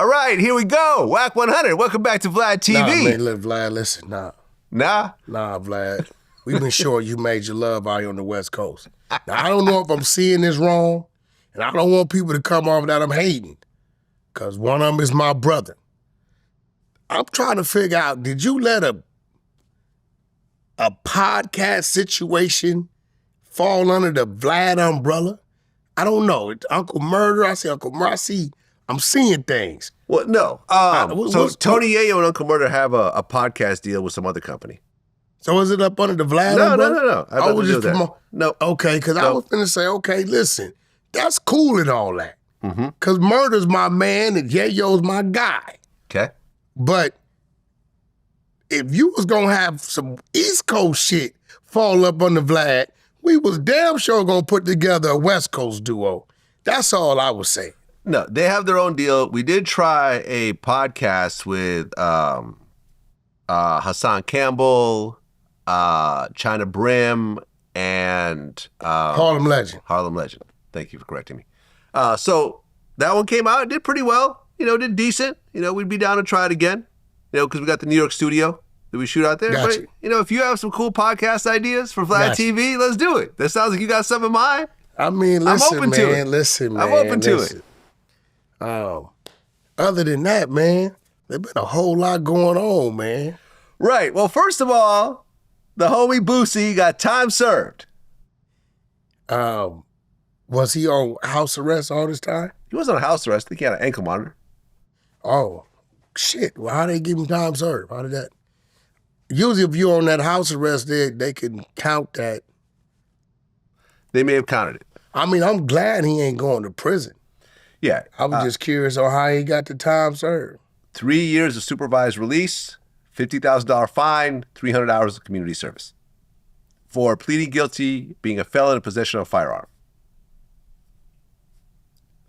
All right, here we go. Wack100. Welcome back to VladTV. Nah, man, look, Vlad, listen, nah. Nah? Nah, Vlad. We've been sure you made your love out here on the West Coast. Now, I don't know if I'm seeing this wrong, and I don't want people to come off that I'm hating, because one of them is my brother. I'm trying to figure out, did you let a podcast situation fall under the Vlad umbrella? I don't know. Uncle Murder, I see Uncle Murder, I'm seeing things. Well, no. So Tony Yayo and Uncle Murder have a podcast deal with some other company. So is it up under the Vlad No. umbrella? I was just No. Okay, because I was going to say, okay, listen, that's cool and all that. Because Murder's my man and Yayo's my guy. Okay. But if you was going to have some East Coast shit fall up under Vlad, we was damn sure going to put together a West Coast duo. That's all I was saying. No, they have their own deal. We did try a podcast with Hassan Campbell, China Brim, and Harlem Legend. Harlem Legend. Thank you for correcting me. So that one came out, did pretty well. Did decent. We'd be down to try it again. Because we got the New York studio that we shoot out there. Gotcha. But if you have some cool podcast ideas for VladTV, let's do it. That sounds like you got something in mind. I mean, listen, I'm open to it. Listen, man. I'm open to it. Other than that, man, there's been a whole lot going on, man. Right. Well, first of all, the homie Boosie got time served. Was he on house arrest all this time? He wasn't on house arrest. I think he had an ankle monitor. Oh, shit. Well, how they give him time served? How did that? Usually if you're on that house arrest, they can count that. They may have counted it. I mean, I'm glad he ain't going to prison. Yeah. I was just curious on how he got the time served. 3 years of supervised release, $50,000 fine, 300 hours of community service for pleading guilty, being a felon in possession of a firearm.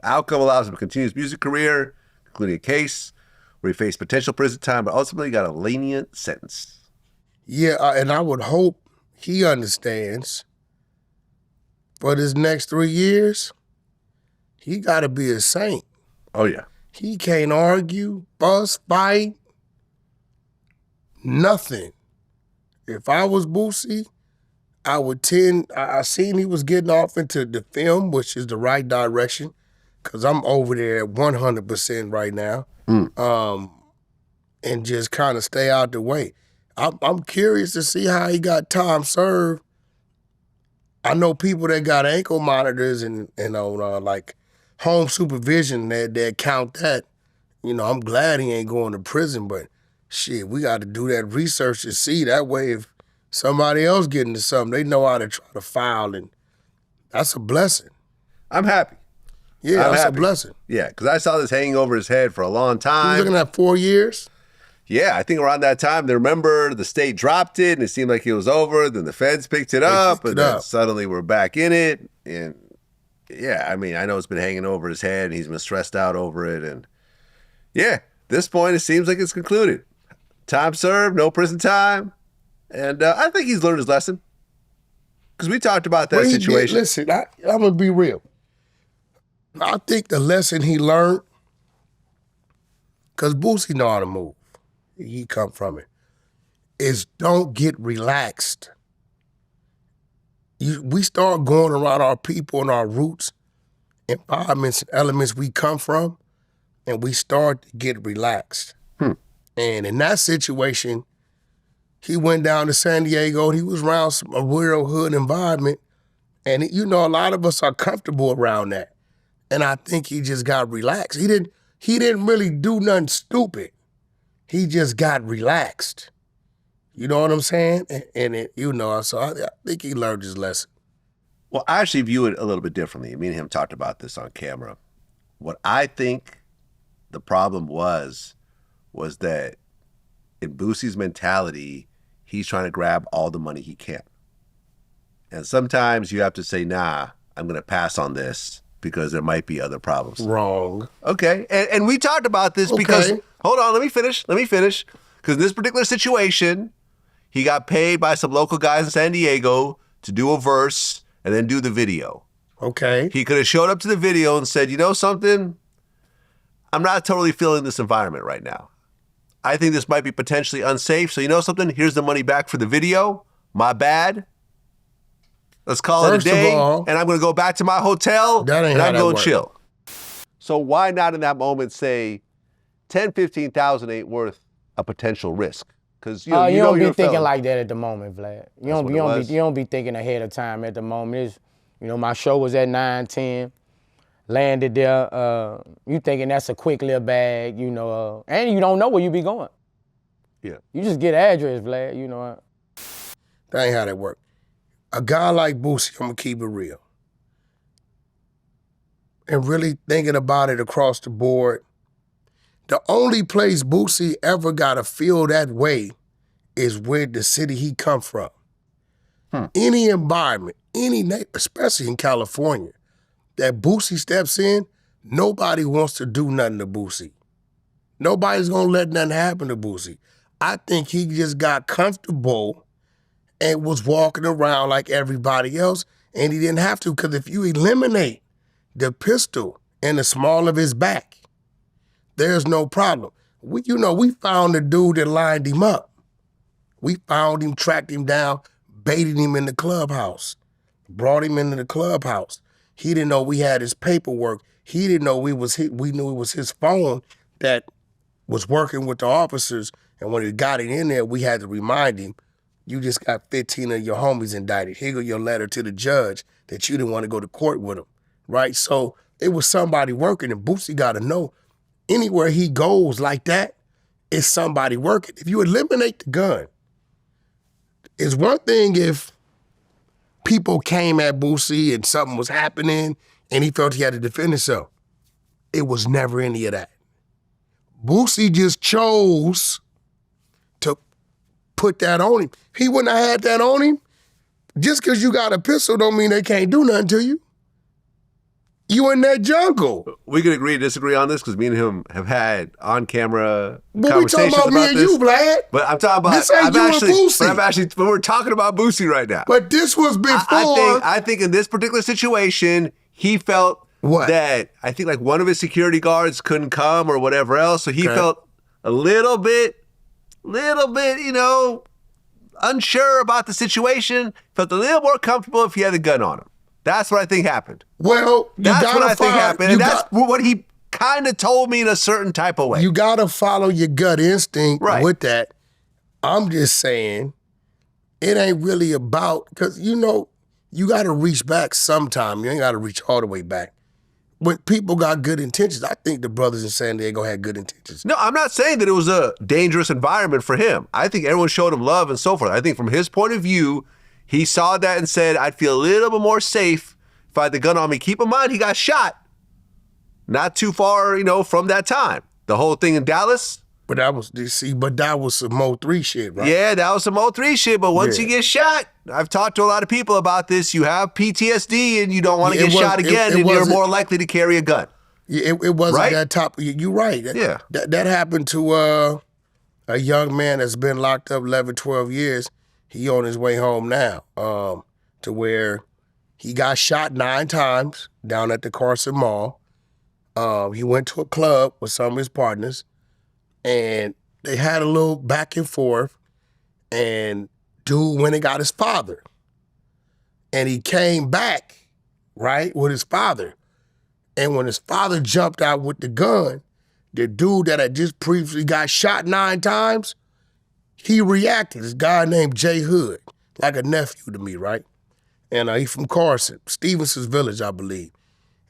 Outcome allows him to continue his music career, including a case where he faced potential prison time, but ultimately got a lenient sentence. Yeah, and I would hope he understands for this next 3 years, he got to be a saint. Oh, yeah. He can't argue, fuss, fight, nothing. If I was Boosie, I would I seen he was getting off into the film, which is the right direction, because I'm over there at 100% right now, and just kind of stay out the way. I'm curious to see how he got time served. I know people that got ankle monitors and on like home supervision that count that. I'm glad he ain't going to prison, but shit, we got to do that research to see. That way if somebody else get into something, they know how to try to file, and that's a blessing. I'm happy. Yeah, that's a blessing. Yeah, because I saw this hanging over his head for a long time. He was looking at 4 years? Yeah, I think around that time, they remember the state dropped it and it seemed like it was over. Then the feds picked it up and then suddenly we're back in it. And yeah, I mean, I know it's been hanging over his head and he's been stressed out over it. And yeah, at this point, it seems like it's concluded. Time served, no prison time. And I think he's learned his lesson. Because we talked about that situation. Listen, I'm going to be real. I think the lesson he learned, because Boosie know how to move. He come from it, is don't get relaxed. We start going around our people and our roots, environments and elements we come from, and we start to get relaxed. And in that situation, he went down to San Diego and he was around a real hood environment. And a lot of us are comfortable around that. And I think he just got relaxed. He didn't really do nothing stupid. He just got relaxed. You know what I'm saying? So I think he learned his lesson. Well, I actually view it a little bit differently. Me and him talked about this on camera. What I think the problem was that in Boosie's mentality, he's trying to grab all the money he can. And sometimes you have to say, nah, I'm going to pass on this because there might be other problems. Wrong. Okay. And we talked about this because, hold on, let me finish. Because in this particular situation, he got paid by some local guys in San Diego to do a verse and then do the video. Okay. He could have showed up to the video and said, you know something? I'm not totally feeling this environment right now. I think this might be potentially unsafe. So you know something? Here's the money back for the video. My bad. Let's call it a day. And I'm going to go back to my hotel and I'm going to chill. So why not in that moment say 10, 15,000 ain't worth a potential risk? Because you don't be thinking like that at the moment, Vlad. You don't be thinking ahead of time at the moment. It's, my show was at 9:10. Landed there, you thinking that's a quick little bag, and you don't know where you be going. Yeah. You just get an address, Vlad, That ain't how that work. A guy like Boosie, I'm gonna keep it real. And really thinking about it across the board, the only place Boosie ever gotta feel that way is where the city he come from. Any environment, especially in California, that Boosie steps in, nobody wants to do nothing to Boosie. Nobody's gonna let nothing happen to Boosie. I think he just got comfortable and was walking around like everybody else, and he didn't have to, because if you eliminate the pistol in the small of his back, there's no problem. We found the dude that lined him up. We found him, tracked him down, baited him in the clubhouse, brought him into the clubhouse. He didn't know we had his paperwork. He didn't know we knew it was his phone that was working with the officers. And when he got it in there, we had to remind him, you just got 15 of your homies indicted. Here go your letter to the judge that you didn't want to go to court with him, right? So it was somebody working, and Boosie got to know anywhere he goes like that, it's somebody working. If you eliminate the gun, it's one thing if people came at Boosie and something was happening and he felt he had to defend himself. It was never any of that. Boosie just chose to put that on him. He wouldn't have had that on him. Just because you got a pistol don't mean they can't do nothing to you. You in that jungle. We could agree to disagree on this because me and him have had on-camera but conversations about me and this. You, Vlad. But I'm talking about this ain't Boosie. But we're talking about Boosie right now. But this was before. I think in this particular situation, he felt that I think like one of his security guards couldn't come or whatever else, so he felt a little bit, unsure about the situation. Felt a little more comfortable if he had a gun on him. That's what I think happened. Well, that's what I think happened, and that's what he kind of told me in a certain type of way. You got to follow your gut instinct with that. I'm just saying, it ain't really about, because you got to reach back sometime. You ain't got to reach all the way back. When people got good intentions, I think the brothers in San Diego had good intentions. No, I'm not saying that it was a dangerous environment for him. I think everyone showed him love and so forth. I think from his point of view, he saw that and said, I'd feel a little bit more safe if I had the gun on me. Keep in mind, he got shot not too far, from that time. The whole thing in Dallas. But that was some O3 shit, right? Yeah, that was some O3 shit. But once you get shot, I've talked to a lot of people about this. You have PTSD and you don't want to get shot again, and you're more likely to carry a gun. Yeah, it wasn't that top. You're right. Yeah. That happened to a young man that's been locked up 11, 12 years. He on his way home now, to where he got shot 9 times down at the Carson Mall. He went to a club with some of his partners, and they had a little back and forth, and dude went and got his father. And he came back, right, with his father. And when his father jumped out with the gun, the dude that had just previously got shot 9 times, he reacted. This guy named Jay Hood, like a nephew to me, right? And he's from Carson, Stevenson's Village, I believe.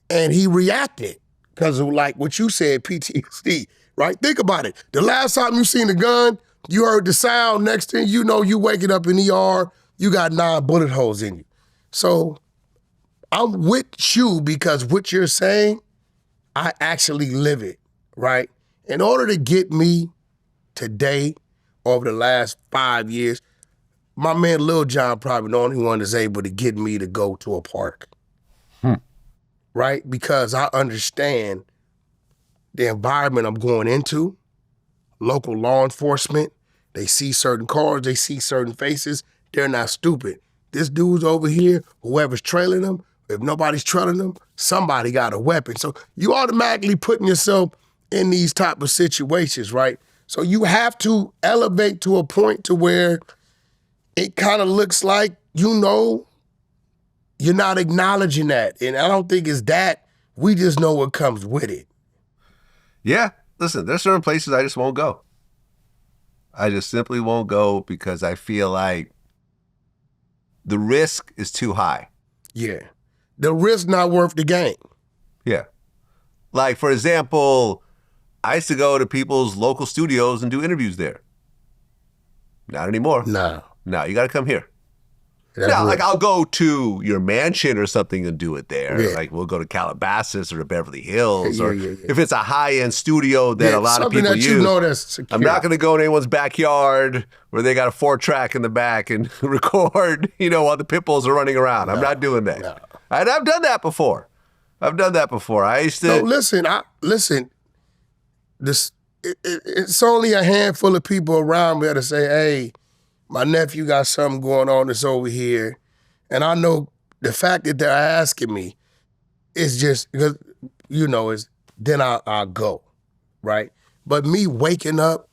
And he reacted because of like what you said, PTSD, right? Think about it. The last time you seen a gun, you heard the sound, next thing you know, you waking up in ER, you got 9 bullet holes in you. So I'm with you because what you're saying, I actually live it, right? In order to get me today, over the last 5 years, my man Lil Jon probably the only one that's able to get me to go to a park. Right? Because I understand the environment I'm going into, local law enforcement, they see certain cars, they see certain faces, they're not stupid. This dude's over here, whoever's trailing them, if nobody's trailing them, somebody got a weapon. So you automatically putting yourself in these type of situations, right? So you have to elevate to a point to where it kind of looks like, you know, you're not acknowledging that. And I don't think it's that. We just know what comes with it. Yeah. Listen, there's certain places I just won't go. I just simply won't go because I feel like the risk is too high. Yeah. The risk not worth the gain. Yeah. Like, for example, I used to go to people's local studios and do interviews there. Not anymore. No. No, you got to come here. Now, like I'll go to your mansion or something and do it there. Yeah. Like we'll go to Calabasas or to Beverly Hills, Yeah, or yeah. if it's a high-end studio that a lot of people that use. You know that's secure. I'm not going to go in anyone's backyard where they got a 4-track in the back and record, you know, while the pit bulls are running around. I'm not doing that. No. And I've done that before. I used to. No, listen. It's only a handful of people around me to say, hey, my nephew got something going on that's over here. And I know the fact that they're asking me is just because, you know, then I'll go, right? But me waking up,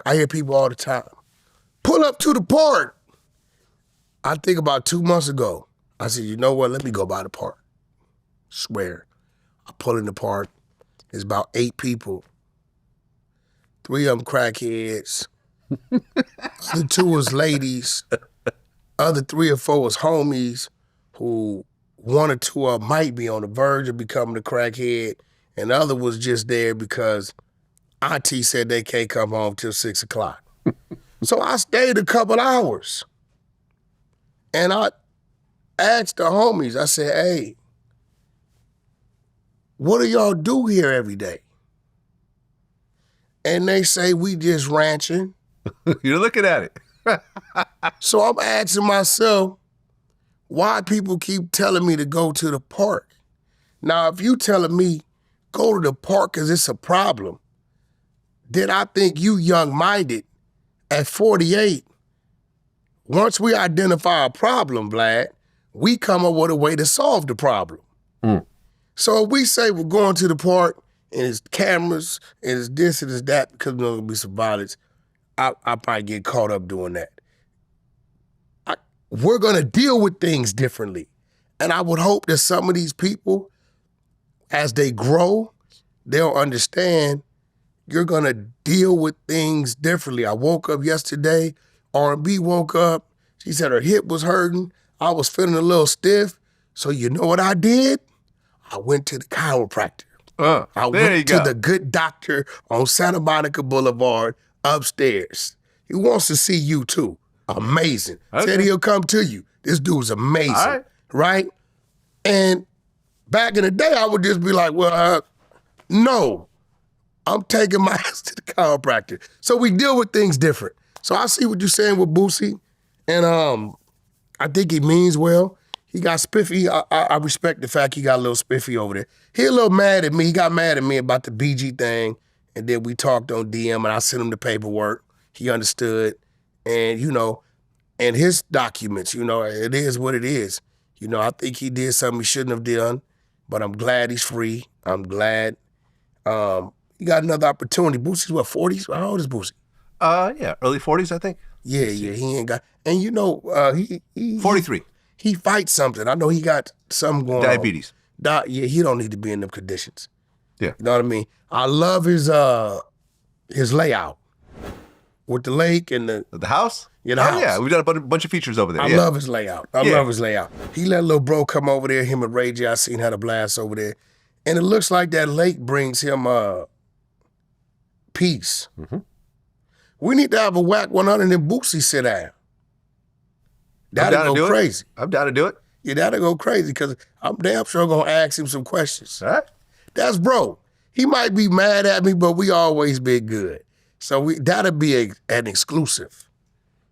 I hear people all the time, pull up to the park. I think about 2 months ago, I said, you know what, let me go by the park. Swear. I pull in the park, there's about 8 people. 3 of them crackheads. The 2 was ladies. Other 3 or 4 was homies who 1 or 2 of them might be on the verge of becoming a crackhead, and the other was just there because Auntie said they can't come home till 6 o'clock. So I stayed a couple hours. And I asked the homies, I said, hey, what do y'all do here every day? And they say, we just ranching. You're looking at it. So I'm asking myself, why people keep telling me to go to the park? Now, if you telling me go to the park because it's a problem, then I think you young-minded at 48, once we identify a problem, Vlad, we come up with a way to solve the problem. So if we say we're going to the park and it's cameras and it's this and it's that because there's going to be some violence, I probably get caught up doing that. We're going to deal with things differently. And I would hope that some of these people, as they grow, they'll understand you're going to deal with things differently. I woke up yesterday, R&B woke up. She said her hip was hurting. I was feeling a little stiff. So you know what I did? I went to the chiropractor. I went to the good doctor on Santa Monica Boulevard upstairs. He wants to see you too. Amazing. Okay. Said he'll come to you. This dude's amazing. Right? And back in the day, I would just be like, well, no. I'm taking my ass to the chiropractor. So we deal with things different. So I see what you're saying with Boosie. And I think he means well. He got spiffy. I respect the fact he got a little spiffy over there. He a little mad at me. He got mad at me about the BG thing. And then we talked on DM and I sent him the paperwork. He understood. And, you know, and his documents, you know, it is what it is. You know, I think he did something he shouldn't have done, but I'm glad he's free. I'm glad he got another opportunity. Boosie's what, 40s? How old is Boosie? Yeah, early 40s, I think. Yeah, he ain't got, and you know, he 43. He fights something. I know he got something going Diabetes. on. Yeah, he don't need to be in them conditions. Yeah. You know what I mean? I love his layout with the lake and the house. Yeah, the house. Yeah, we've done a bunch of features over there. I love his layout. I love his layout. He let little bro come over there. Him and Ray J. I seen had a blast over there, and it looks like that lake brings him peace. Mm-hmm. We need to have a Wack100 and Boosie sit down. That'll go crazy. I'm down to do it. Yeah, that'll go crazy because I'm damn sure gonna ask him some questions. All right. That's bro. He might be mad at me, but we always been good. So that'll be an exclusive.